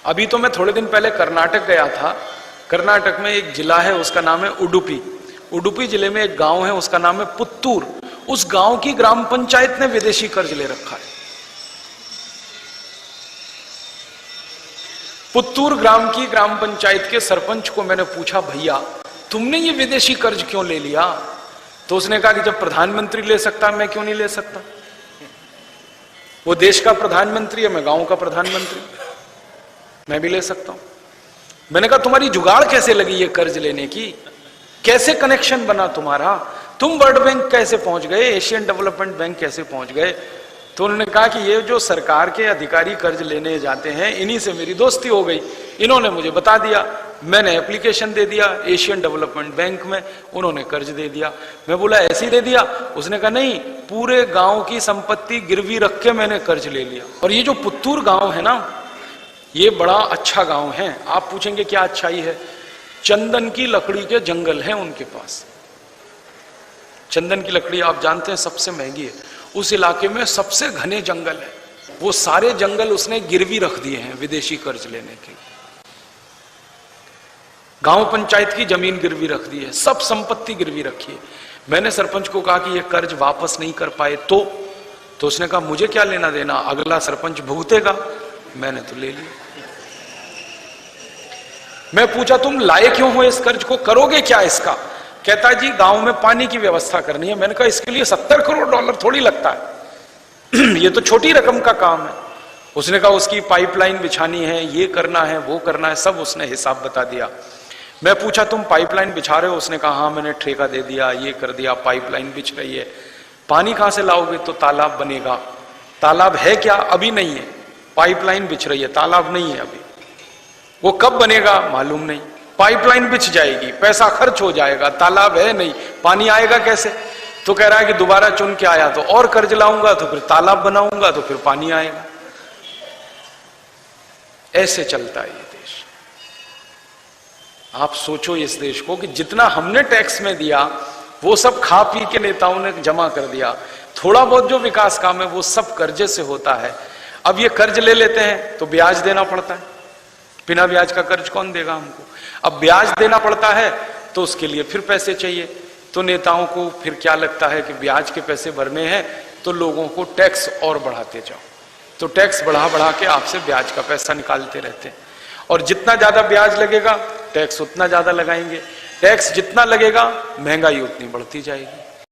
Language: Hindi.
अभी तो मैं थोड़े दिन पहले कर्नाटक गया था। कर्नाटक में एक जिला है, उसका नाम है उडुपी। उडुपी जिले में एक गांव है, उसका नाम है पुत्तूर। उस गांव की ग्राम पंचायत ने विदेशी कर्ज ले रखा है। पुत्तूर ग्राम की ग्राम पंचायत के सरपंच को मैंने पूछा, भैया तुमने ये विदेशी कर्ज क्यों ले लिया? तो उसने कहा कि जब प्रधानमंत्री ले सकता मैं क्यों नहीं ले सकता? वो देश का प्रधानमंत्री है, मैं गांव का प्रधानमंत्री, मैं भी ले सकता हूं। मैंने कहा तुम्हारी जुगाड़ कैसे लगी ये कर्ज लेने की? कैसे कनेक्शन बना तुम्हारा? तुम वर्ल्ड बैंक कैसे पहुंच गए? एशियन डेवलपमेंट बैंक कैसे पहुंच गए? तो उन्होंने कहा कि ये जो सरकार के अधिकारी कर्ज लेने जाते हैं, इन्हीं से मेरी दोस्ती हो गई, इन्होंने मुझे बता दिया, मैंने एप्लीकेशन दे दिया एशियन डेवलपमेंट बैंक में, उन्होंने कर्ज दे दिया। मैं बोला ऐसे ही दे दिया? उसने कहा नहीं, पूरे गांव की संपत्ति गिरवी रख के मैंने कर्ज ले लिया। और ये जो पुत्तूर गांव है ना, ये बड़ा अच्छा गांव है। आप पूछेंगे क्या अच्छाई है? चंदन की लकड़ी के जंगल हैं उनके पास। चंदन की लकड़ी आप जानते हैं सबसे महंगी है, उस इलाके में सबसे घने जंगल है। वो सारे जंगल उसने गिरवी रख दिए हैं विदेशी कर्ज लेने के लिए। गांव पंचायत की जमीन गिरवी रख दी है, सब संपत्ति गिरवी रखी है। मैंने सरपंच को कहा कि ये कर्ज वापस नहीं कर पाए तो उसने कहा मुझे क्या लेना देना, अगला सरपंच भुगतेगा। मैंने तो ले लिया। मैं पूछा तुम लाए क्यों हो इस कर्ज को, करोगे क्या इसका? कहता जी गांव में पानी की व्यवस्था करनी है। मैंने कहा इसके लिए 70 करोड़ डॉलर थोड़ी लगता है ये तो छोटी रकम का काम है। उसने कहा उसकी पाइपलाइन बिछानी है, ये करना है, वो करना है, सब उसने हिसाब बता दिया। मैं पूछा तुम पाइपलाइन बिछा रहे हो? उसने कहा हाँ मैंने ठेका दे दिया, ये कर दिया, पाइपलाइन बिछ रही है। पानी कहां से लाओगे? तो तालाब बनेगा। तालाब है क्या? अभी नहीं है। पाइपलाइन बिछ रही है, तालाब नहीं है अभी। वो कब बनेगा मालूम नहीं। पाइपलाइन बिछ जाएगी, पैसा खर्च हो जाएगा, तालाब है नहीं, पानी आएगा कैसे? तो कह रहा है कि दोबारा चुन के आया तो और कर्ज लाऊंगा, तो फिर तालाब बनाऊंगा, तो फिर पानी आएगा। ऐसे चलता है ये देश। आप सोचो इस देश को कि जितना हमने टैक्स में दिया वो सब खा पी के नेताओं ने जमा कर दिया। थोड़ा बहुत जो विकास काम है वो सब कर्जे से होता है। अब ये कर्ज ले लेते हैं तो ब्याज देना पड़ता है, बिना ब्याज का कर्ज कौन देगा हमको? अब ब्याज देना पड़ता है तो उसके लिए फिर पैसे चाहिए। तो नेताओं को फिर क्या लगता है कि ब्याज के पैसे भरने हैं तो लोगों को टैक्स और बढ़ाते जाओ, तो टैक्स बढ़ा बढ़ा के आपसे ब्याज का पैसा निकालते रहते हैं। और जितना ज्यादा ब्याज लगेगा टैक्स उतना ज्यादा लगाएंगे, टैक्स जितना लगेगा महंगाई उतनी बढ़ती जाएगी।